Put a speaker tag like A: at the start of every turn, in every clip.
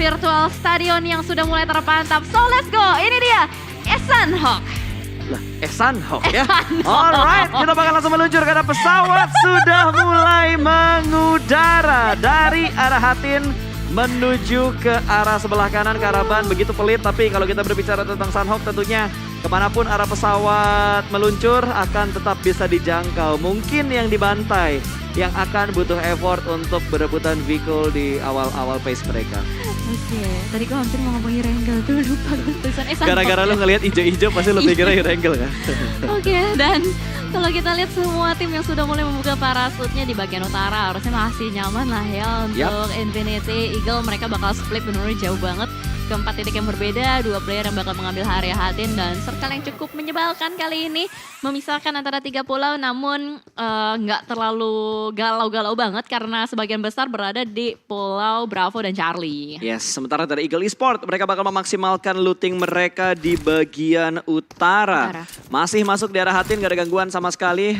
A: virtual stadion yang sudah mulai terpantap. So let's go, ini dia Sanhok.
B: Lah, Sanhok ya. Alright, kita bakal langsung meluncur karena pesawat sudah mulai mengudara dari arah Hatin menuju ke arah sebelah kanan Karaban. Begitu pelit, tapi kalau kita berbicara tentang Sanhok tentunya kemanapun arah pesawat meluncur akan tetap bisa dijangkau. Mungkin yang dibantai yang akan butuh effort untuk berebutan vehicle di awal-awal pace mereka.
A: Oke, tadi gue hampir mau ngomongin Rengel tuh, lupa gue tulisan Sanhok.
B: Gara-gara lu ngelihat ijo-ijo pasti lu pikirnya Irengel kan?
A: Oke, dan kalau kita lihat semua tim yang sudah mulai membuka parasutnya di bagian utara, harusnya masih nyaman lah ya untuk Infinity Eagle. Mereka bakal split benar-benar jauh banget ke 4 titik yang berbeda, 2 player yang bakal mengambil area Hatin dan circle yang cukup menyebalkan kali ini memisahkan antara 3 pulau, namun nggak terlalu galau-galau banget karena sebagian besar berada di pulau Bravo dan Charlie.
B: Yes, sementara dari Eagle Esport mereka bakal memaksimalkan looting mereka di bagian utara. Masih masuk di arah Hatin, gak ada gangguan sama sekali.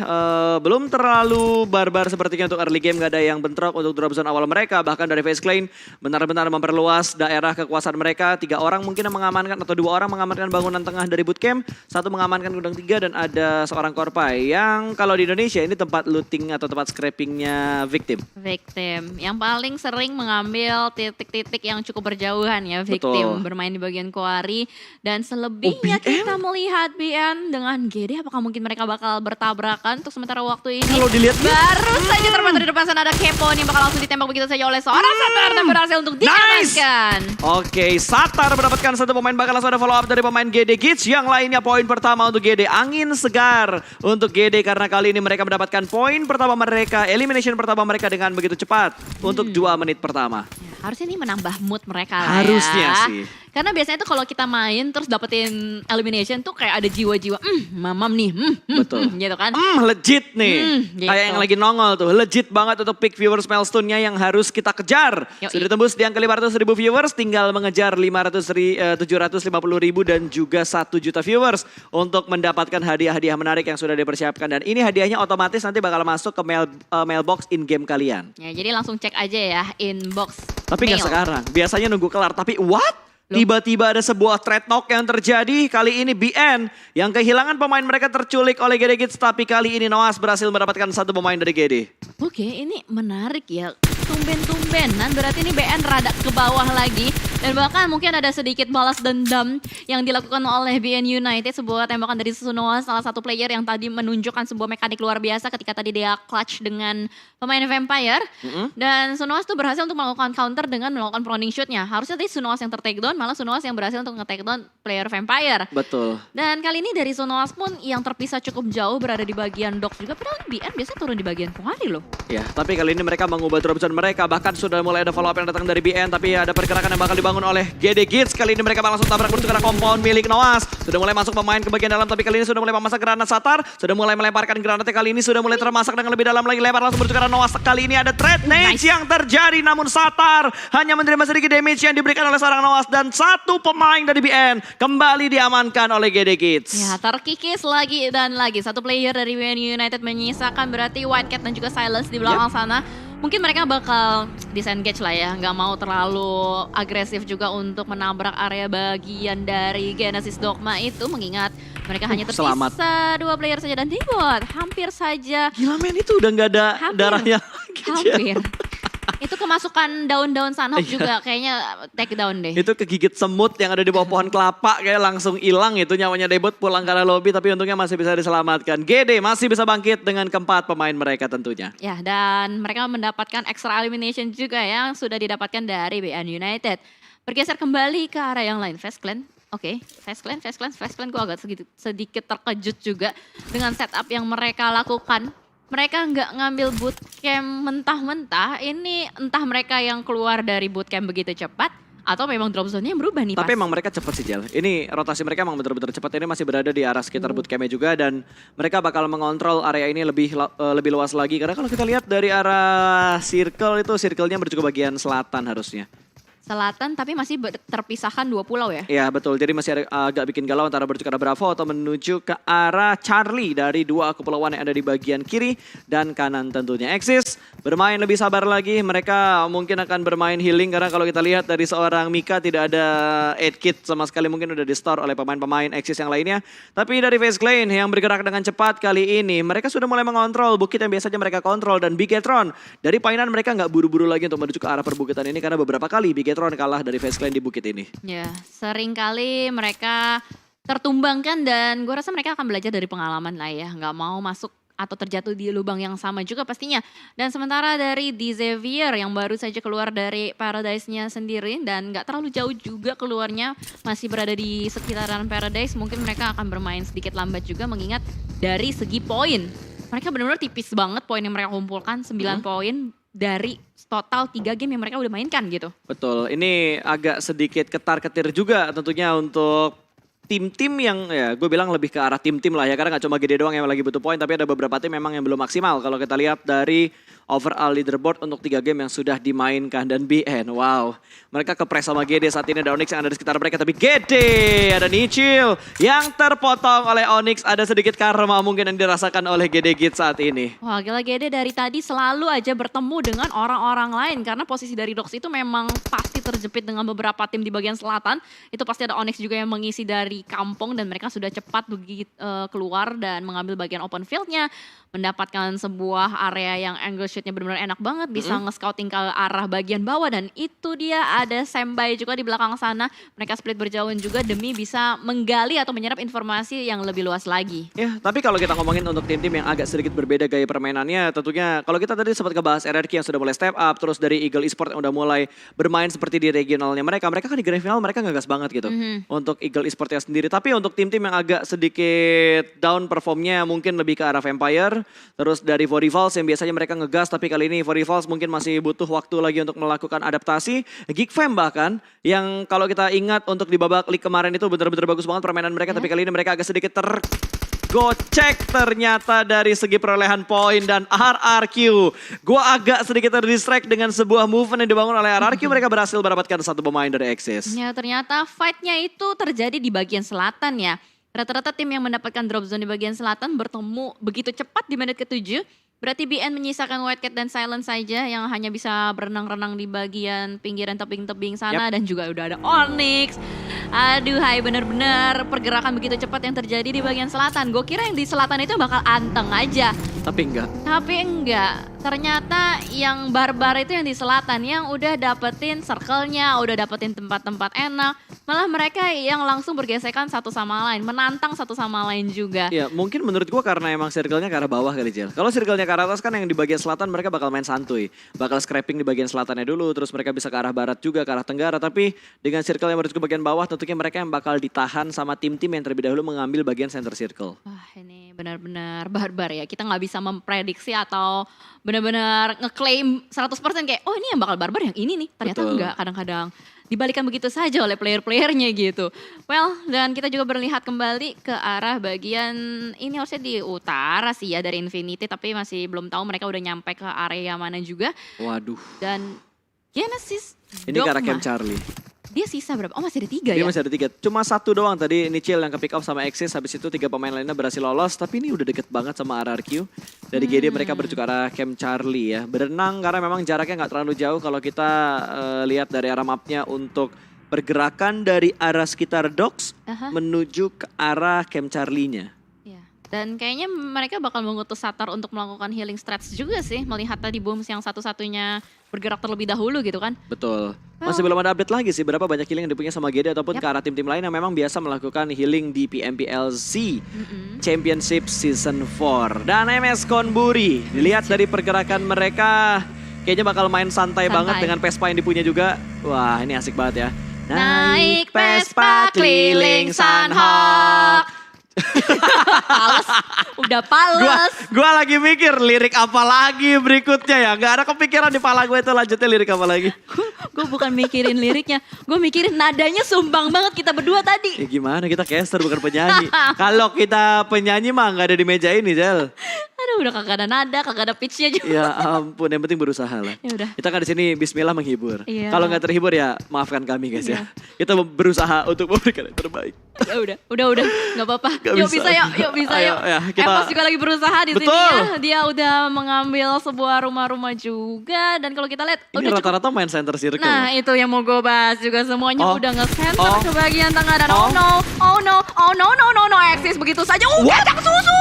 B: Belum terlalu barbar sepertinya untuk early game, gak ada yang bentrok untuk drop zone awal mereka. Bahkan dari Face Clan benar-benar memperluas daerah kekuasaan mereka. 3 orang mungkin yang mengamankan atau 2 orang mengamankan bangunan tengah dari bootcamp. 1 mengamankan gudang 3 dan ada seorang korpai yang kalau di Indonesia ini tempat looting atau tempat scrapingnya victim.
A: Victim yang paling sering mengambil titik-titik yang cukup berjauhan ya victim. Betul. Bermain di bagian quarry dan selebihnya kita melihat BN dengan GD. Apakah mungkin mereka bakal bertabrakan untuk sementara waktu ini?
B: Kalau dilihat
A: baru saja terpantau di depan sana ada Kepo nih bakal langsung ditembak begitu saja oleh seorang Satar dan berhasil untuk diamankan.
B: Oke, Satar mendapatkan 1 pemain, bakal langsung ada follow up dari pemain GD Kids. Yang lainnya poin pertama untuk GD, angin segar untuk GD karena kali ini mereka mendapatkan poin pertama mereka, elimination pertama mereka dengan begitu cepat untuk 2 menit pertama.
A: Ya, harusnya ini menambah mood mereka lah
B: harusnya
A: ya.
B: Sih.
A: Karena biasanya tuh kalau kita main terus dapetin elimination tuh kayak ada jiwa-jiwa, mamam nih,
B: betul.
A: gitu kan.
B: Legit nih,
A: gitu.
B: kayak yang lagi nongol tuh, legit banget untuk peak viewers milestone-nya yang harus kita kejar. Sudah tembus di angka 500.000 viewers, tinggal mengejar 750.000 dan juga 1 juta viewers untuk mendapatkan hadiah-hadiah menarik yang sudah dipersiapkan. Dan ini hadiahnya otomatis nanti bakal masuk ke mailbox in-game kalian.
A: Ya, jadi langsung cek aja ya inbox.
B: Tapi nggak sekarang, biasanya nunggu kelar, tapi what? Tiba-tiba ada sebuah trade knock yang terjadi. Kali ini BN yang kehilangan pemain mereka terculik oleh GD Kids. Tapi kali ini Noas berhasil mendapatkan 1 pemain dari GD.
A: Oke, ini menarik ya. Tumben-tumbenan berarti ini BN rada ke bawah lagi. Dan bahkan mungkin ada sedikit balas dendam yang dilakukan oleh BN United. Sebuah tembakan dari Sunoa, salah satu player yang tadi menunjukkan sebuah mekanik luar biasa ketika tadi dia clutch dengan pemain Vampire. Dan Sunoa tuh berhasil untuk melakukan counter dengan melakukan proning shootnya. Harusnya tadi Sunoa yang ter-takedown, malah Sunoa yang berhasil untuk nge-takedown player Vampire.
B: Betul.
A: Dan kali ini dari Sunoa pun yang terpisah cukup jauh berada di bagian dock juga. Padahal BN biasanya turun di bagian quarry loh.
B: Ya, tapi kali ini mereka mengubah drop zone mereka. Bahkan sudah mulai ada follow up yang datang dari BN. Tapi ada pergerakan yang bakal dibangun oleh GD Kids. Kali ini mereka langsung tabrak menuju ke arah compound milik Noas. Sudah mulai masuk pemain ke bagian dalam. Tapi kali ini sudah mulai memasak granat Satar. Sudah mulai melemparkan granatnya. Kali ini sudah mulai termasak dengan lebih dalam lagi. Lempar langsung menuju ke arah Noas. Kali ini ada trade nade yang terjadi. Namun Satar hanya menerima sedikit damage yang diberikan oleh seorang Noas. Dan 1 pemain dari BN kembali diamankan oleh GD Kids.
A: Ya, terkikis lagi dan lagi. 1 player dari BN United menyisakan berarti White Cat dan juga Silence di belakang sana. Mungkin mereka bakal disengage lah ya, nggak mau terlalu agresif juga untuk menabrak area bagian dari Genesis Dogma itu, mengingat mereka hanya tersisa 2 player saja dan Dibot hampir saja.
B: Gila men, itu udah nggak ada darahnya.
A: Hampir. Itu kemasukan daun-daun Sanhok juga kayaknya take down deh.
B: Itu kegigit semut yang ada di bawah pohon kelapa kayak langsung hilang itu nyawanya Debot pulang ke arah lobby tapi untungnya masih bisa diselamatkan. GD masih bisa bangkit dengan keempat pemain mereka tentunya.
A: Ya, dan mereka mendapatkan extra elimination juga yang sudah didapatkan dari BN United. Bergeser kembali ke arah yang lain, Face Clan. Oke, Face Clan gue agak sedikit terkejut juga dengan setup yang mereka lakukan. Mereka nggak ngambil bootcamp mentah-mentah, ini entah mereka yang keluar dari bootcamp begitu cepat, atau memang drop zone-nya yang berubah nih.
B: Tapi emang mereka cepat sih Jel, ini rotasi mereka emang bener-bener cepat, ini masih berada di arah sekitar bootcampnya juga. Dan mereka bakal mengontrol area ini lebih luas lagi, karena kalau kita lihat dari arah circle itu, circle-nya menuju ke bagian selatan harusnya.
A: Selatan tapi masih terpisahkan 2 pulau ya?
B: Iya betul, jadi masih ada agak bikin galau antara bertuju ke arah Bravo atau menuju ke arah Charlie dari 2 kepulauan yang ada di bagian kiri dan kanan tentunya. Axis bermain lebih sabar lagi, mereka mungkin akan bermain healing karena kalau kita lihat dari seorang Mika tidak ada 8 kit sama sekali, mungkin udah di store oleh pemain-pemain Axis yang lainnya. Tapi dari FaZe Clan yang bergerak dengan cepat kali ini, mereka sudah mulai mengontrol bukit yang biasanya mereka kontrol dan Bigetron dari painan mereka nggak buru-buru lagi untuk menuju ke arah perbukitan ini karena beberapa kali Bigetron kalah dari FaZe Clan di bukit ini.
A: Ya, sering kali mereka tertumbangkan dan gue rasa mereka akan belajar dari pengalaman lah ya. Nggak mau masuk atau terjatuh di lubang yang sama juga pastinya. Dan sementara dari The Xavier yang baru saja keluar dari Paradise-nya sendiri dan nggak terlalu jauh juga keluarnya, masih berada di sekitaran Paradise, mungkin mereka akan bermain sedikit lambat juga mengingat dari segi poin. Mereka benar-benar tipis banget poin yang mereka kumpulkan, 9 poin dari total 3 game yang mereka udah mainkan gitu.
B: Betul, ini agak sedikit ketar-ketir juga tentunya untuk tim-tim yang ya gue bilang lebih ke arah tim-tim lah ya. Karena gak cuma gede doang yang lagi butuh poin, tapi ada beberapa tim memang yang belum maksimal. Kalau kita lihat dari overall leaderboard untuk 3 game yang sudah dimainkan dan BN. Wow, mereka kepres sama GD saat ini, ada Onyx yang ada di sekitar mereka. Tapi GD, ada Nichil yang terpotong oleh Onyx. Ada sedikit karma mungkin yang dirasakan oleh GD Git saat ini.
A: Wah gila, GD dari tadi selalu aja bertemu dengan orang-orang lain. Karena posisi dari Dox itu memang pasti terjepit dengan beberapa tim di bagian selatan. Itu pasti ada Onyx juga yang mengisi dari kampung dan mereka sudah cepat begitu keluar dan mengambil bagian open fieldnya. Mendapatkan sebuah area yang angle shootnya benar-benar enak banget, bisa nge-scouting ke arah bagian bawah dan itu dia ada Sembai juga di belakang sana. Mereka split berjauhan juga demi bisa menggali atau menyerap informasi yang lebih luas lagi.
B: Ya, tapi kalau kita ngomongin untuk tim-tim yang agak sedikit berbeda gaya permainannya, tentunya kalau kita tadi sempat ngebahas RRQ yang sudah mulai step up, terus dari Eagle Esports yang udah mulai bermain seperti di regionalnya mereka kan di grand final mereka ngegas banget gitu untuk Eagle Esports sendiri. Tapi untuk tim-tim yang agak sedikit down performnya mungkin lebih ke arah Vampire. Terus dari Vorivals yang biasanya mereka ngegas, tapi kali ini Vorivals mungkin masih butuh waktu lagi untuk melakukan adaptasi. Geekfam bahkan, yang kalau kita ingat untuk di babak league kemarin itu benar-benar bagus banget permainan mereka. Tapi kali ini mereka agak sedikit tergocek ternyata dari segi perolehan poin dan RRQ. Gua agak sedikit terdistract dengan sebuah movement yang dibangun oleh RRQ. Mereka berhasil mendapatkan 1 pemain dari Axis.
A: Ya ternyata fight-nya itu terjadi di bagian selatan ya. Rata-rata tim yang mendapatkan drop zone di bagian selatan bertemu begitu cepat di menit ke-7. Berarti BN menyisakan White Cat dan Silent saja yang hanya bisa berenang-renang di bagian pinggiran tebing-tebing sana. Dan juga udah ada Onyx. Aduh hai, bener-bener pergerakan begitu cepat yang terjadi di bagian selatan. Gue kira yang di selatan itu bakal anteng aja.
B: Tapi enggak. Ternyata yang barbar itu yang di selatan yang udah dapetin circle-nya, udah dapetin tempat-tempat enak. Malah mereka yang langsung bergesekan satu sama lain, menantang satu sama lain juga. Ya mungkin menurut gua karena emang circle-nya ke arah bawah kali Jel. Kalau circle-nya ke arah atas kan yang di bagian selatan mereka bakal main santuy. Bakal scrapping di bagian selatannya dulu, terus mereka bisa ke arah barat juga, ke arah tenggara. Tapi dengan circle yang menuju ke bagian bawah tentunya mereka yang bakal ditahan sama tim-tim yang terlebih dahulu mengambil bagian center circle.
A: Wah ini benar-benar barbar ya. Kita nggak bisa memprediksi atau benar-benar ngeklaim 100% kayak oh ini yang bakal barbar yang ini nih. Ternyata enggak, kadang-kadang dibalikan begitu saja oleh player-playernya gitu. Well, dan kita juga berlihat kembali ke arah bagian ini harusnya di utara sih ya dari Infinity. Tapi masih belum tahu mereka udah nyampe ke area mana juga.
B: Waduh.
A: Dan Genesis
B: ini ke arah Camp Charlie.
A: Dia sisa berapa? Oh masih ada 3 ya?
B: Dia masih ada 3. Cuma 1 doang tadi Nichil yang ke pick up sama Axis. Habis itu 3 pemain lainnya berhasil lolos. Tapi ini udah deket banget sama RRQ. Dari GD mereka berjuang ke arah Camp Charlie ya. Berenang karena memang jaraknya gak terlalu jauh. Kalau kita lihat dari arah mapnya untuk pergerakan dari arah sekitar Docks menuju ke arah Camp Charlie-nya.
A: Dan kayaknya mereka bakal mengutus Satar untuk melakukan healing strats juga sih. Melihat tadi Booms yang satu-satunya bergerak terlebih dahulu gitu kan. Betul. Masih belum ada update lagi sih berapa banyak healing yang dipunya sama GD ataupun ke arah tim-tim lain yang memang biasa melakukan healing di PMPLZ Championship Season 4. Dan MS Konburi, dilihat dari pergerakan mereka kayaknya bakal main santai banget dengan Vespa yang dipunya juga. Wah ini asik banget ya. Naik Vespa keliling Sunhawk. Pales, udah pales.
B: Gua lagi mikir lirik apa lagi berikutnya ya. Gak ada kepikiran di pala gue itu lanjutnya lirik apa lagi.
A: Gue bukan mikirin liriknya, gue mikirin nadanya sumbang banget kita berdua tadi.
B: Ya gimana kita caster bukan penyanyi. Kalau kita penyanyi mah gak ada di meja ini Jel.
A: Aduh udah kagak ada nada, kagak ada pitch-nya juga.
B: Ya ampun, yang penting berusaha lah.
A: Ya udah.
B: Kita kan di sini bismillah menghibur.
A: Iya.
B: Kalau nggak terhibur ya maafkan kami guys ya. Kita berusaha untuk memberikan yang terbaik.
A: Ya udah, nggak apa-apa.
B: Gak
A: Yuk
B: bisa.
A: yuk bisa
B: Ayo,
A: yuk.
B: ya, kita-
A: Evos juga lagi berusaha di sini
B: Betul.
A: ya. Dia udah mengambil sebuah rumah-rumah juga. Dan kalau kita lihat,
B: Ini
A: udah cukup.
B: rata-rata main center circle.
A: Nah itu yang mau gue bahas juga, semuanya
B: Oh.
A: udah nge-center
B: Oh.
A: ke bagian tengah. Dan
B: Oh.
A: oh no, Axis begitu saja. Kacang susu.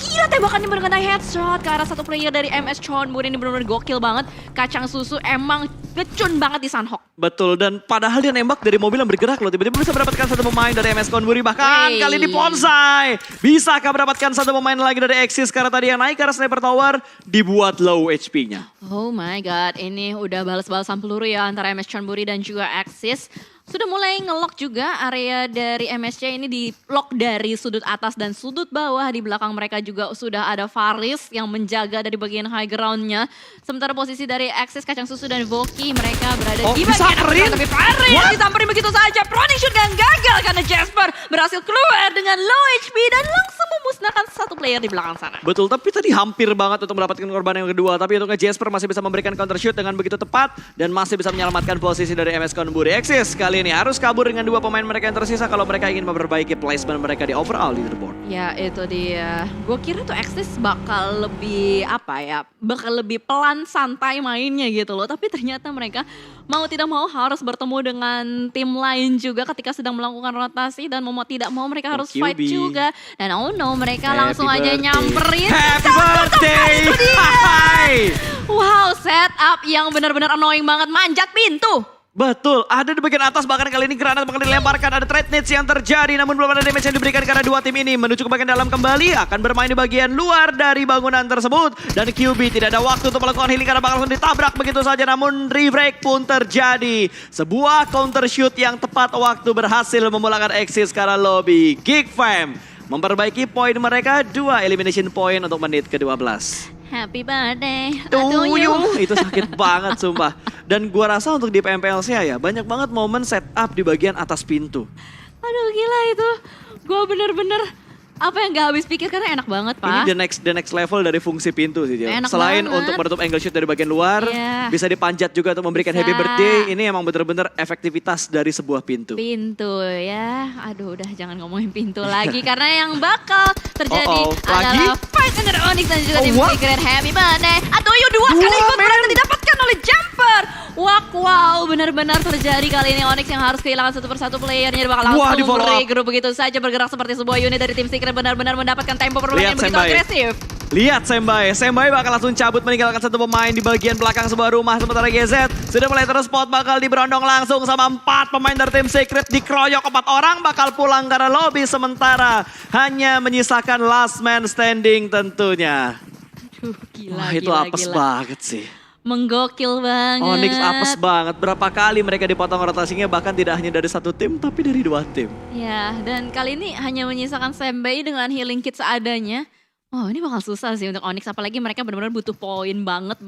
A: Gila, tembakannya benar-benar headshot ke arah satu player dari MS Chonburi. Ini benar-benar gokil banget. Kacang susu emang ngecun banget di Sunhawk.
B: Betul, dan padahal dia nembak dari mobil yang bergerak loh. Tiba-tiba bisa mendapatkan satu pemain dari MS Konburi. Bahkan
A: Wey.
B: kali ini Bonsai. Bisakah mendapatkan satu pemain lagi dari Axis? Karena tadi yang naik ke arah Sniper Tower dibuat low HP-nya.
A: Oh my god, ini udah balas-balasan peluru ya antara MS Chonburi dan juga Axis. Sudah mulai nge-lock juga area dari MSC ini, di lock dari sudut atas dan sudut bawah. Di belakang mereka juga sudah ada Faris yang menjaga dari bagian high ground-nya. Sementara posisi dari Axis, Kacang Susu dan Voki mereka berada di bagian
B: disamperin?
A: atas. Tapi Faris disamperin begitu saja. Proning shoot yang gagal karena Jasper berhasil keluar dengan low HP dan langsung memusnahkan satu player di belakang sana.
B: Betul, tapi tadi hampir banget untuk mendapatkan korban yang kedua. Tapi untungnya Jasper masih bisa memberikan counter shoot dengan begitu tepat. Dan masih bisa menyelamatkan posisi dari MS Konburi. Axis kali ini harus kabur dengan dua pemain mereka yang tersisa kalau mereka ingin memperbaiki placement mereka di overall leaderboard.
A: Ya itu dia. Gue kira tuh Axis bakal lebih bakal lebih pelan santai mainnya gitu loh. Tapi ternyata mereka mau tidak mau harus bertemu dengan tim lain juga ketika sedang melakukan rotasi. Dan mau tidak mau mereka harus fight
B: QB.
A: juga. Dan oh no, mereka
B: Happy
A: langsung aja
B: birthday.
A: nyamperin.
B: Happy birthday! Hai!
A: Wow, setup yang benar-benar annoying banget, manjat pintu.
B: Betul, ada di bagian atas, bahkan kali ini granat bakal dilemparkan. Ada trade nades yang terjadi, namun belum ada damage yang diberikan karena dua tim ini menuju ke bagian dalam kembali. Akan bermain di bagian luar dari bangunan tersebut. Dan QB tidak ada waktu untuk melakukan healing karena bakal langsung ditabrak begitu saja. Namun rebreak pun terjadi. Sebuah counter shoot yang tepat waktu berhasil memulangkan Axis ke arah lobby. Geek Fam memperbaiki poin mereka, 2 elimination point untuk menit ke-12.
A: Happy birthday
B: To you. Itu sakit banget sumpah. Dan gua rasa untuk di PMPLC ya banyak banget momen setup di bagian atas pintu.
A: Aduh gila itu. Gue bener-bener gak habis pikir karena enak banget Pak.
B: Ini the next level dari fungsi pintu sih.
A: Enak
B: Selain
A: banget.
B: untuk menutup angle shoot dari bagian luar,
A: Iya.
B: bisa dipanjat juga untuk memberikan
A: Bisa.
B: happy birthday. Ini emang bener-bener efektivitas dari sebuah pintu.
A: Pintu ya, aduh udah jangan ngomongin pintu lagi karena yang bakal terjadi
B: Lagi?
A: adalah fight antara Onyx dan juga tim
B: what?
A: Secret. Happy birthday. Atau yuk dua kali ikut berhasil didapatkan oleh Jumper. Wow, benar-benar terjadi kali ini. Onyx yang harus kehilangan satu persatu playernya bakal
B: Wah, di
A: langsung
B: follow up.
A: regroup begitu saja, bergerak seperti sebuah unit dari tim Secret, benar-benar mendapatkan tempo permainan yang
B: Lihat
A: begitu
B: Senbai.
A: agresif.
B: Lihat Senbai bakal langsung cabut meninggalkan satu pemain di bagian belakang sebuah rumah. Sementara GZ sudah mulai terus spot, bakal diberondong langsung sama 4 pemain dari tim Secret. Dikeroyok 4 orang, bakal pulang karena lobby. Sementara hanya menyisakan last man standing tentunya.
A: Aduh, gila,
B: Wah itu
A: gila,
B: apes
A: gila.
B: banget sih.
A: Menggokil banget.
B: Onyx apes banget. Berapa kali mereka dipotong rotasinya, bahkan tidak hanya dari satu tim tapi dari 2 tim.
A: Ya, dan kali ini hanya menyisakan Senbai dengan healing kit seadanya. Oh, ini bakal susah sih untuk Onyx, apalagi mereka benar-benar butuh poin banget.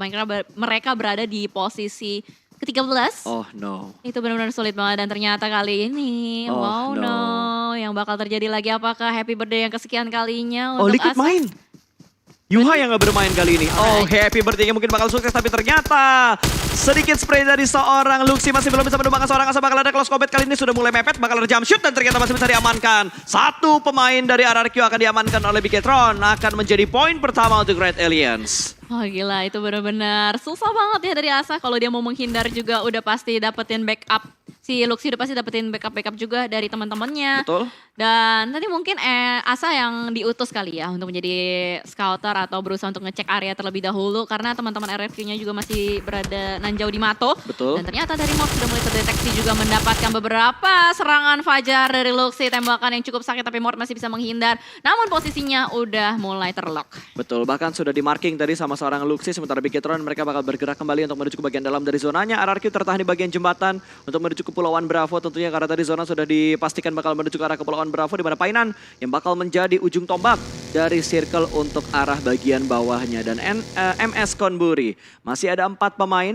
A: Mereka berada di posisi ke-13.
B: Oh no.
A: Itu benar-benar sulit banget, dan ternyata kali ini,
B: Oh,
A: wow
B: no.
A: no, yang bakal terjadi lagi apakah happy birthday yang kesekian kalinya
B: Oh
A: untuk
B: Liquid
A: Asa?
B: main. Yuha yang gak bermain kali ini. Oh happy birthday mungkin bakal sukses, tapi ternyata sedikit spray dari seorang Luxi masih belum bisa menumbangkan seorang Asa. Bakal ada close combat kali ini, sudah mulai mepet, bakal ada jump shoot dan ternyata masih bisa diamankan. Satu pemain dari RRQ akan diamankan oleh Biketron, akan menjadi poin pertama untuk Red Aliens.
A: Oh gila, itu benar-benar susah banget ya dari Asa. Kalau dia mau menghindar juga udah pasti dapetin backup. Si Luxi udah pasti dapetin backup juga dari teman-temannya.
B: Betul.
A: Dan tadi mungkin Asa yang diutus kali ya untuk menjadi scouter atau berusaha untuk ngecek area terlebih dahulu. Karena teman-teman RRQ-nya juga masih berada nanjau di Mato.
B: Betul.
A: Dan ternyata dari Morph sudah mulai terdeteksi juga mendapatkan beberapa serangan fajar dari Luxi. Tembakan yang cukup sakit tapi Morph masih bisa menghindar. Namun posisinya udah mulai terlock.
B: Betul, bahkan sudah di marking tadi sama seorang Luxi. Sementara Biketron mereka bakal bergerak kembali untuk menuju ke bagian dalam dari zonanya. RRQ tertahan di bagian jembatan untuk menuju ke Kepulauan Bravo tentunya, karena tadi zona sudah dipastikan bakal menuju ke arah Kepulauan Bravo, di mana Painan yang bakal menjadi ujung tombak dari circle untuk arah bagian bawahnya. Dan MS Konburi masih ada 3 pemain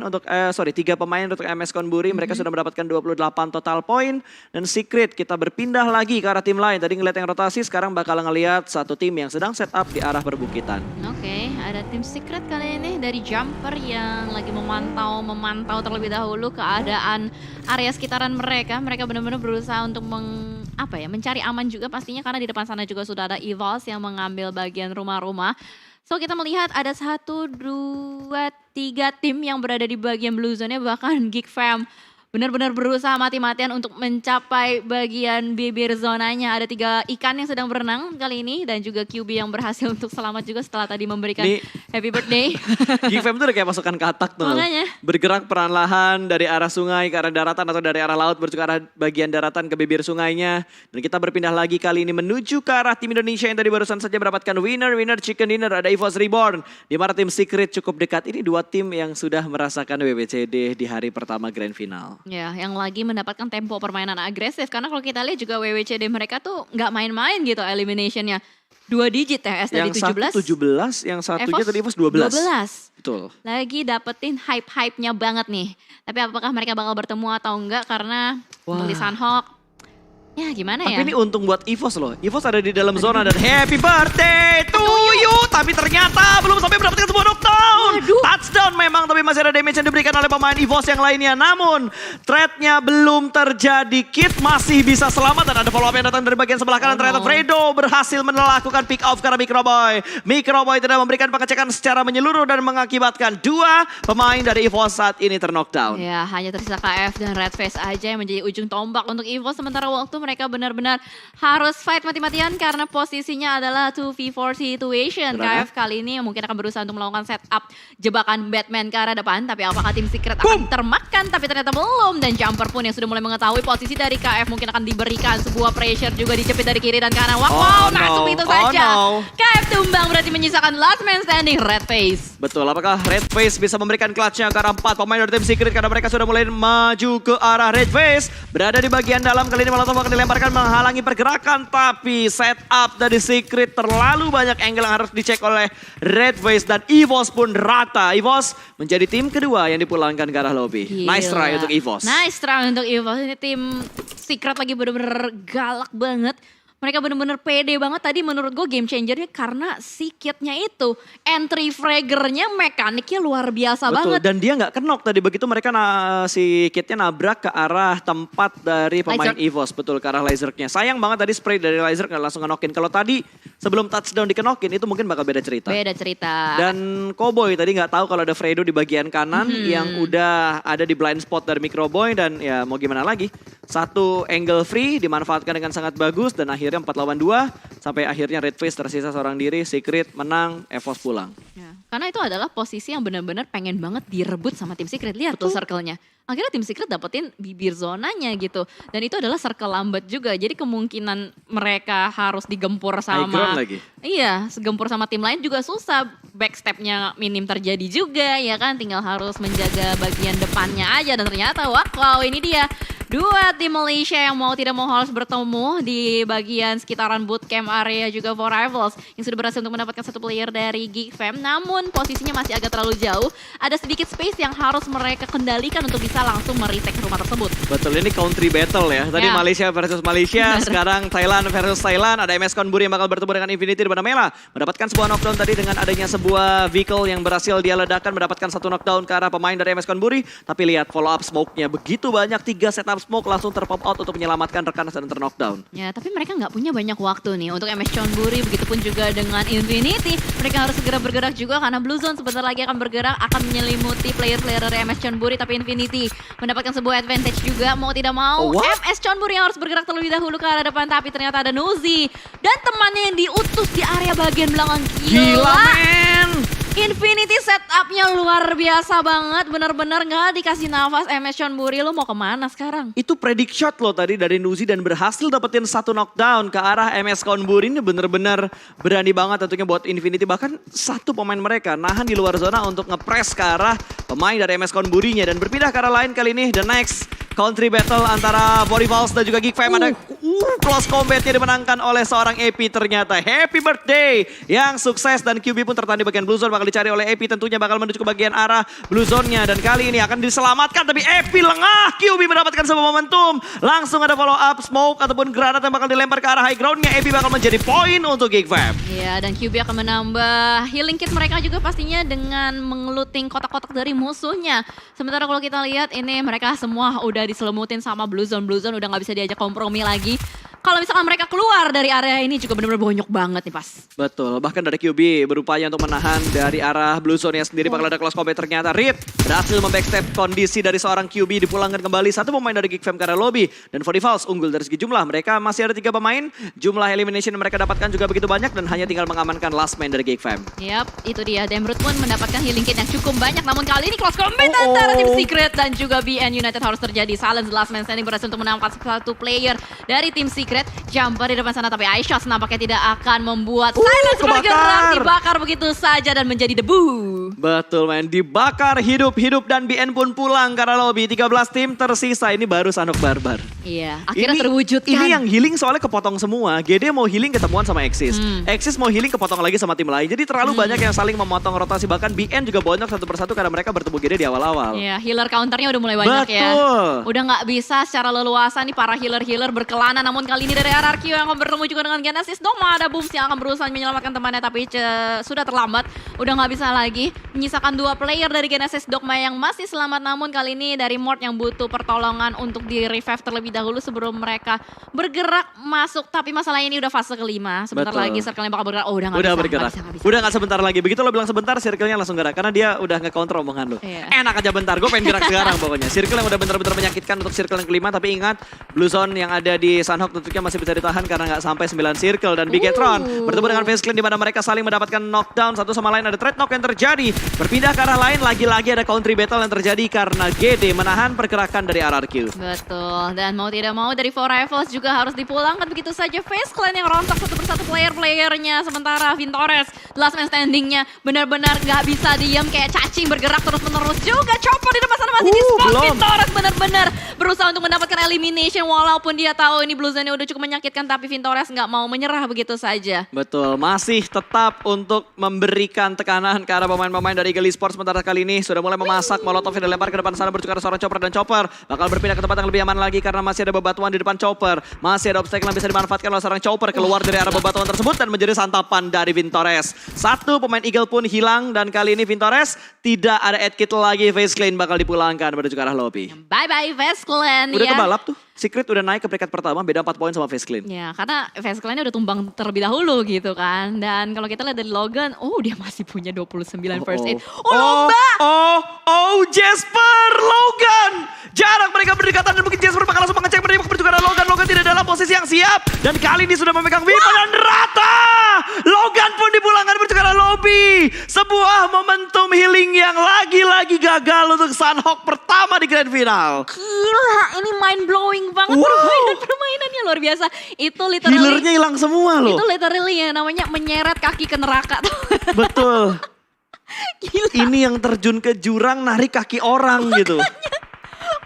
B: untuk MS Konburi. Mereka sudah mendapatkan 28 total poin. Dan Secret kita berpindah lagi ke arah tim lain. Tadi ngeliat yang rotasi, sekarang bakal ngelihat satu tim yang sedang setup di arah perbukitan.
A: Oke, ada tim Secret kali ini dari Jumper yang lagi memantau terlebih dahulu keadaan area sekitaran mereka. Mereka benar-benar berusaha untuk mencari aman juga pastinya karena di depan sana juga sudah ada Evols yang mengambil bagian rumah-rumah. So kita melihat ada 1, 2, 3 tim yang berada di bagian blue zone-nya, bahkan Geek Fam benar-benar berusaha mati-matian untuk mencapai bagian bibir zonanya. Ada 3 ikan yang sedang berenang kali ini dan juga QB yang berhasil untuk selamat juga setelah tadi memberikan happy birthday.
B: Geek Fam tuh udah kayak pasukan katak tuh.
A: Makanya.
B: Bergerak perlahan dari arah sungai ke arah daratan atau dari arah laut menuju ke arah bagian daratan ke bibir sungainya. Dan kita berpindah lagi kali ini menuju ke arah tim Indonesia yang tadi barusan saja mendapatkan winner chicken dinner. Ada EVOS Reborn. Di mana tim Secret cukup dekat. Ini 2 tim yang sudah merasakan WWCD di hari pertama grand final.
A: Ya, yang lagi mendapatkan tempo permainan agresif. Karena kalau kita lihat juga WWCD mereka tuh nggak main-main gitu eliminationnya. 2 digit ya, tadi 17.
B: Yang 1 17, yang satunya tadi EVOS 12. Betul.
A: Lagi dapetin hype-hype-nya banget nih. Tapi apakah mereka bakal bertemu atau enggak karena tulisan Hawk. Ya gimana ya?
B: Tapi ini untung buat EVOS loh. EVOS ada di dalam zona dan happy birthday to you. Tapi ternyata belum sampai mendapatkan sebuah knockdown. Touchdown memang, tapi masih ada damage yang diberikan oleh pemain EVOS yang lainnya. Namun threat-nya belum terjadi. Kit masih bisa selamat dan ada follow up yang datang dari bagian sebelah kanan. Ternyata Fredo berhasil melakukan pick off karena Microboy tidak memberikan pengecekan secara menyeluruh dan mengakibatkan 2 pemain dari EVOS saat ini terknockdown.
A: Ya, hanya tersisa KF dan Redface aja yang menjadi ujung tombak untuk EVOS. Sementara waktu mereka benar-benar harus fight mati-matian karena posisinya adalah 2v4 situation. KF kali ini mungkin akan berusaha untuk melakukan setup jebakan Batman ke arah depan. Tapi apakah tim Secret akan termakan? Tapi ternyata belum. Dan Jumper pun yang sudah mulai mengetahui posisi dari KF mungkin akan diberikan sebuah pressure juga dijepit dari kiri dan kanan. Wow, masuk itu saja. KF tumbang berarti menyisakan last man standing Redface.
B: Betul, apakah Redface bisa memberikan clutch-nya ke arah 4 pemain dari tim Secret karena mereka sudah mulai maju ke arah Redface. Berada di bagian dalam kali ini Molotov akan dilemparkan menghalangi pergerakan, tapi setup dari Secret terlalu banyak angle yang harus dicek oleh Redface dan EVOS pun rata. EVOS menjadi tim kedua yang dipulangkan ke arah lobby.
A: Gila.
B: Nice try untuk EVOS.
A: Nice try untuk EVOS. Ini tim Secret lagi bener-bener galak banget. Mereka bener-bener pede banget tadi menurut gue game changernya karena si kitnya itu. Entry fraggernya mekaniknya luar biasa banget.
B: Dan dia nggak kenok tadi begitu mereka si kitnya nabrak ke arah tempat dari pemain EVOS. Betul, ke arah lasernya. Sayang banget tadi spray dari laser nggak langsung ngenokin. Kalau tadi sebelum touchdown dikenokin itu mungkin bakal beda cerita.
A: Beda cerita.
B: Dan Cowboy tadi nggak tahu kalau ada Fredo di bagian kanan yang udah ada di blind spot dari Microboy dan ya mau gimana lagi. 1 angle free dimanfaatkan dengan sangat bagus dan akhirnya 4 lawan 2 sampai akhirnya Redface tersisa seorang diri, Secret menang, EVOS pulang.
A: Ya, karena itu adalah posisi yang benar-benar pengen banget direbut sama tim Secret. Lihat tuh circle-nya. Akhirnya tim Secret dapetin bibir zonanya gitu. Dan itu adalah circle lambat juga. Jadi kemungkinan mereka harus digempur sama...
B: lagi.
A: Iya, segempur sama tim lain juga susah. Backstepnya minim terjadi juga ya kan. Tinggal harus menjaga bagian depannya aja. Dan ternyata wow ini dia. 2 tim Malaysia yang mau tidak mau harus bertemu di bagian sekitaran bootcamp area juga for Rivals. Yang sudah berhasil untuk mendapatkan 1 player dari Geek Fam. Namun posisinya masih agak terlalu jauh. Ada sedikit space yang harus mereka kendalikan untuk bisa langsung meretake rumah tersebut.
B: Betul, ini country battle ya. Tadi Malaysia versus Malaysia, sekarang Thailand versus Thailand. Ada MS Konburi yang bakal bertemu dengan Infinity di Banamela. Mendapatkan sebuah knockdown tadi dengan adanya sebuah vehicle yang berhasil dia ledakan. Mendapatkan 1 knockdown ke arah pemain dari MS Konburi. Tapi lihat follow up smoke-nya begitu banyak. 3 setup smoke langsung terpop out untuk menyelamatkan rekan dan terknockdown.
A: Ya, tapi mereka nggak punya banyak waktu nih untuk MS Chonburi. Begitupun juga dengan Infinity. Mereka harus segera bergerak juga karena Blue Zone sebentar lagi akan bergerak. Akan menyelimuti player-player dari MS Chonburi. Tapi Infinity mendapatkan sebuah advantage juga. Mau tidak mau MS Chonburi yang harus bergerak terlebih dahulu ke arah depan. Tapi ternyata ada Nuzi. Dan temannya yang diutus di area bagian belakang.
B: Gila men!
A: Infinity setupnya luar biasa banget. Bener-bener gak dikasih nafas MS Chonburi. Lu mau kemana sekarang?
B: Itu predict shot loh tadi dari Nuzi dan berhasil dapetin 1 knockdown ke arah MS Konburi. Ini bener-bener berani banget tentunya buat Infinity. Bahkan 1 pemain mereka nahan di luar zona untuk ngepres ke arah pemain dari MS Konburinya. Dan berpindah ke arah lain kali ini. The next country battle antara Body Falls dan juga Geek Fam. Ada Close combatnya dimenangkan oleh seorang AP ternyata. Happy birthday yang sukses dan QB pun tertahan di bagian blue zone bakal dicari oleh AP, tentunya bakal menuju ke bagian arah blue zone-nya dan kali ini akan diselamatkan tapi AP lengah. QB mendapatkan sebuah momentum. Langsung ada follow up smoke ataupun granat yang bakal dilempar ke arah high ground-nya. AP bakal menjadi poin untuk Geek5.
A: Iya, dan QB akan menambah healing kit mereka juga pastinya dengan mengeluting kotak-kotak dari musuhnya. Sementara kalau kita lihat ini mereka semua udah diselemutin sama blue zone udah nggak bisa diajak kompromi lagi. Kalau misalkan mereka keluar dari area ini juga benar-benar bonyok banget nih pas.
B: Betul, bahkan dari QB berupaya untuk menahan dari arah blue zone-nya sendiri. Bakal ada close combat ternyata. Rip berhasil membackstep kondisi dari seorang QB, dipulangkan kembali satu pemain dari Geek5 ke arah lobby. Dan Vodivals unggul dari segi jumlah. Mereka masih ada 3 pemain, jumlah elimination mereka dapatkan juga begitu banyak dan hanya tinggal mengamankan last man dari Geek5.
A: Yap, itu dia. Demrut pun mendapatkan healing kit yang cukup banyak. Namun kali ini close combat antara tim Secret dan juga BN United harus terjadi. Silence last man standing berhasil untuk menangkap satu player dari tim Secret. Jumper di depan sana tapi Aishos nampaknya tidak akan membuat Silence bergerak, dibakar begitu saja dan menjadi debu.
B: Betul men, dibakar hidup-hidup dan BN pun pulang karena lobby. 13 tim tersisa, ini baru Sanhok Barbar.
A: Iya, akhirnya terwujudkan.
B: Ini yang healing soalnya kepotong semua. GD mau healing ketemuan sama Exis. Exis mau healing kepotong lagi sama tim lain. Jadi terlalu banyak yang saling memotong rotasi. Bahkan BN juga bonyok satu persatu karena mereka bertemu GD di awal-awal.
A: Iya, healer counternya udah mulai banyak ya. Udah nggak bisa secara leluasa nih para healer berkelana. Namun kali ini dari RRQ yang akan bertemu juga dengan Genesis Dogma. Ada Booms yang akan berusaha menyelamatkan temannya tapi sudah terlambat. Udah nggak bisa lagi. Menyisakan 2 player dari Genesis Dogma yang masih selamat. Namun kali ini dari Mort yang butuh pertolongan untuk di revive terlebih dahulu sebelum mereka bergerak masuk. Tapi masalahnya ini udah fase kelima. Sebentar lagi circle-nya bakal bergerak. Oh udah nggak bisa.
B: Bergerak. Udah nggak sebentar lagi. Begitu lo bilang sebentar, circle-nya langsung gerak. Karena dia udah ngekontrol omongan lo. Enak aja bentar, gue pengen gerak sekarang pokoknya. Circle yang udah bener-bener menyakitkan untuk circle yang kelima. Tapi ingat, blue zone yang ada di Sanhok tentunya masih bisa ditahan karena nggak sampai 9 circle. Dan Bigetron bertemu dengan FaZe Clan di mana mereka saling mendapatkan knockdown. Satu sama lain ada trade knock yang terjadi. Berpindah ke arah lain, lagi-lagi ada country battle yang terjadi karena GD menahan pergerakan dari RRQ.
A: Betul, dan mau tidak mau dari 4Rivals juga harus dipulangkan begitu saja. FaZe Clan yang rontok satu persatu player-playernya. Sementara Vintores, last man standingnya benar-benar gak bisa diam kayak cacing bergerak terus-menerus juga. Chopper di depan sana masih di spot. Vintores benar-benar berusaha untuk mendapatkan elimination walaupun dia tahu ini blue zone-nya udah cukup menyakitkan tapi Vintores gak mau menyerah begitu saja.
B: Betul, masih tetap untuk memberikan tekanan ke arah pemain-pemain dari Eagle Esports. Sementara kali ini sudah mulai memasak, molotov yang dilempar ke depan sana bertukar seorang Chopper dan Chopper bakal berpindah ke tempat yang lebih aman lagi karena masih ada bebatuan di depan Chopper. Masih ada obstacle yang bisa dimanfaatkan oleh seorang Chopper keluar dari arah bebatuan tersebut dan menjadi santapan dari Vintores. Satu pemain Eagle pun hilang dan kali ini Vintores tidak ada add kit lagi. FaZe Clan bakal dipulangkan menuju ke arah lobby.
A: Bye-bye FaZe Clan
B: udah
A: ya.
B: kebalap tuh. Secret udah naik ke peringkat pertama, beda 4 poin sama FaZe Clan.
A: Ya, karena FaZe Clan udah tumbang terlebih dahulu gitu kan. Dan kalau kita lihat dari Logan, dia masih punya 29 first aid. Lomba!
B: Jasper, Logan! Jarak mereka berdekatan dan mungkin Jasper bakal langsung mengecek mereka menuju ke arah Logan. Logan tidak dalam posisi yang siap. Dan kali ini sudah memegang Vipa dan rata! Logan pun dipulangkan menuju ke arah lobby. Sebuah momentum healing yang lagi-lagi gagal untuk Sanhok pertama di grand final.
A: Gila, ini mind blowing banget permainannya luar biasa. Itu literally
B: healernya hilang semua loh.
A: Itu literally ya namanya menyeret kaki ke neraka.
B: Betul.
A: Gila.
B: Ini yang terjun ke jurang narik kaki orang gitu.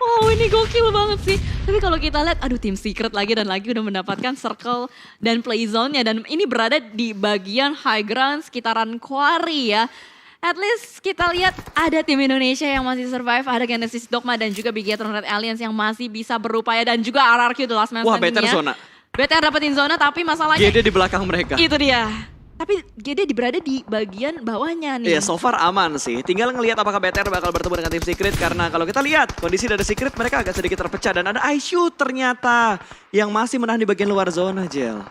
A: Wow, ini gokil banget sih. Tapi kalau kita lihat, tim Secret lagi dan lagi udah mendapatkan circle dan play zone-nya. Dan ini berada di bagian high ground sekitaran quarry ya. At least kita lihat ada tim Indonesia yang masih survive, ada Genesis Dogma dan juga Bigetron Red Alliance yang masih bisa berupaya dan juga RRQ The Last Man Standing-nya.
B: Wah, better zona.
A: BTR dapetin zona tapi masalahnya
B: GD di belakang mereka.
A: Itu dia. Tapi GD berada di bagian bawahnya nih.
B: Iya, so far aman sih. Tinggal ngelihat apakah BTR bakal bertemu dengan tim Secret karena kalau kita lihat kondisi dari Secret mereka agak sedikit terpecah dan ada Aishu ternyata yang masih menahan di bagian luar zona, Jel.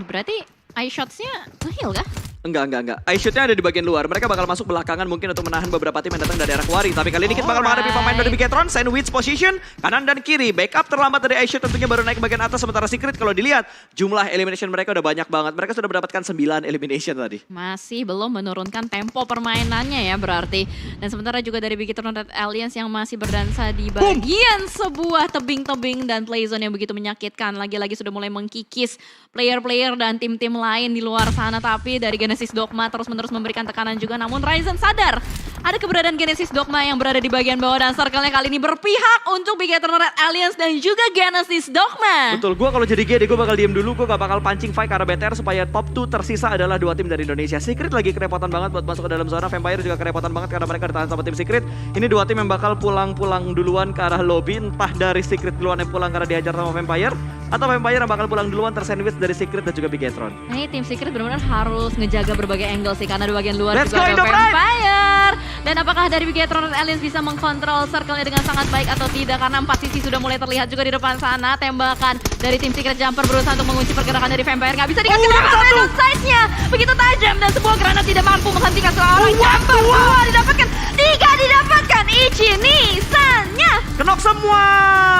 A: Berarti iShots-nya nge-heal kah?
B: Enggak. iShoot-nya ada di bagian luar. Mereka bakal masuk belakangan mungkin untuk menahan beberapa tim yang datang dari arah Quarry. Tapi kali ini kita bakal menghadapi pemain dari Bigetron. Sandwich position, kanan dan kiri. Backup terlambat dari iShoot tentunya baru naik ke bagian atas. Sementara Secret kalau dilihat jumlah elimination mereka udah banyak banget. Mereka sudah mendapatkan 9 elimination tadi.
A: Masih belum menurunkan tempo permainannya ya berarti. Dan sementara juga dari Bigetron Red Alliance yang masih berdansa di bagian sebuah tebing-tebing dan playzone yang begitu menyakitkan. Lagi-lagi sudah mulai mengkikis player-player dan tim-tim lain di luar sana. Tapi dari Genesis Dogma terus-menerus memberikan tekanan juga. Namun Ryzen sadar ada keberadaan Genesis Dogma yang berada di bagian bawah dan circle-nya kali ini berpihak untuk Big Eternal Red Alliance dan juga Genesis Dogma.
B: Betul, gue kalau jadi GD gue bakal diem dulu, gue gak bakal pancing fight karena BTR supaya top 2 tersisa adalah 2 tim dari Indonesia. Secret lagi kerepotan banget buat masuk ke dalam zona, Vampire juga kerepotan banget karena mereka ditahan sama tim Secret. Ini 2 tim yang bakal pulang-pulang duluan ke arah lobby, entah dari Secret duluan yang pulang karena dihajar sama Vampire, atau Vampire yang bakal pulang duluan tersandwich dari Secret dan juga Bigetron.
A: Nah ini tim Secret benar-benar harus ngejaga berbagai angle sih, karena di bagian luar
B: Let's
A: juga
B: go,
A: ada Vampire. Dan apakah dari Bigetron Alliance bisa mengkontrol circle-nya dengan sangat baik atau tidak, karena 4 sisi sudah mulai terlihat juga di depan sana. Tembakan dari tim Secret Jumper berusaha untuk mengunci pergerakan dari Vampire, nggak bisa dikasih random size-nya begitu tajam dan sebuah granat tidak mampu menghentikan seorang Jumper. 2 didapatkan, 3 didapatkan Ichi-Nissan-nya.
B: Kenok semua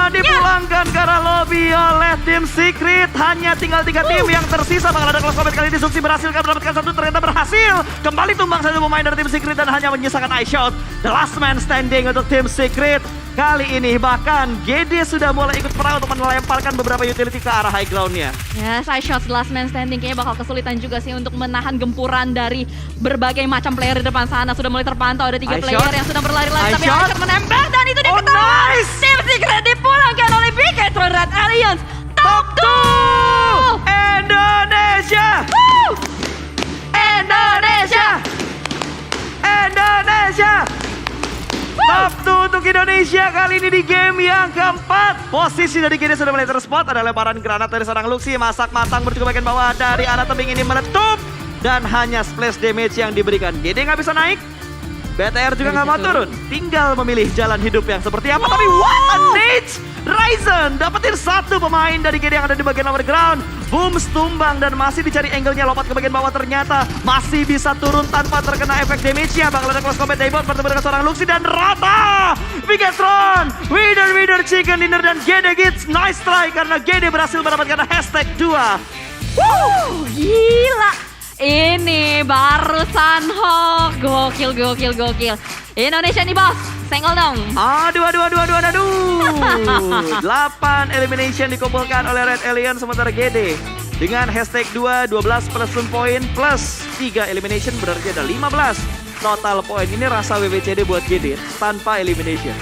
B: dipulangkan ke arah lobby oleh tim Secret. Hanya tinggal 3 tim yang tersisa. Bakal ada close combat kali ini. Zuxi berhasil mendapatkan 1, ternyata berhasil. Kembali tumbang satu pemain dari tim Secret dan hanya menyisakan iShot. The last man standing untuk tim Secret. Kali ini bahkan GD sudah mulai ikut perang untuk melemparkan beberapa utility ke arah high ground-nya.
A: Ya, side shot last man standing kayaknya bakal kesulitan juga sih untuk menahan gempuran dari berbagai macam player di depan sana. Sudah mulai terpantau ada 3 player yang sudah berlari-lari, tapi iShot menembak dan itu dia ketahuan.
B: Nice.
A: Tim Secret dipulangkan oleh Big Eternal Red Alliance. Top 2
B: Indonesia!
A: Woo! Indonesia!
B: Indonesia! Top 2 untuk Indonesia kali ini di game yang keempat. Posisi dari GD sudah mulai terspot. Ada lemparan granat dari seorang Luxi. Masak matang menuju ke bagian bawah dari arah tebing ini meletup. Dan hanya splash damage yang diberikan. GD nggak bisa naik. BTR juga nggak mau turun. Tinggal memilih jalan hidup yang seperti apa. Tapi what a nade! Ryzen dapetin 1 pemain dari GD yang ada di bagian lower ground. Boom, tumbang dan masih dicari angle-nya, lompat ke bagian bawah, ternyata masih bisa turun tanpa terkena efek damage-nya. Bakal ada close combat Daybot bertemu dengan seorang Luxi dan rata. Bigetron, winner chicken dinner dan GD Gits. Nice try karena GD berhasil mendapatkan hashtag 2.
A: Gila. Ini baru Sunhawk. Gokil. Indonesia nih bos, senggol dong.
B: Aduh. 8 elimination dikumpulkan oleh Red Alien sementara GD. Dengan hashtag 2, 12 plus 1 poin plus 3 elimination berarti ada 15 total poin. Ini rasa WWCD buat GD tanpa elimination.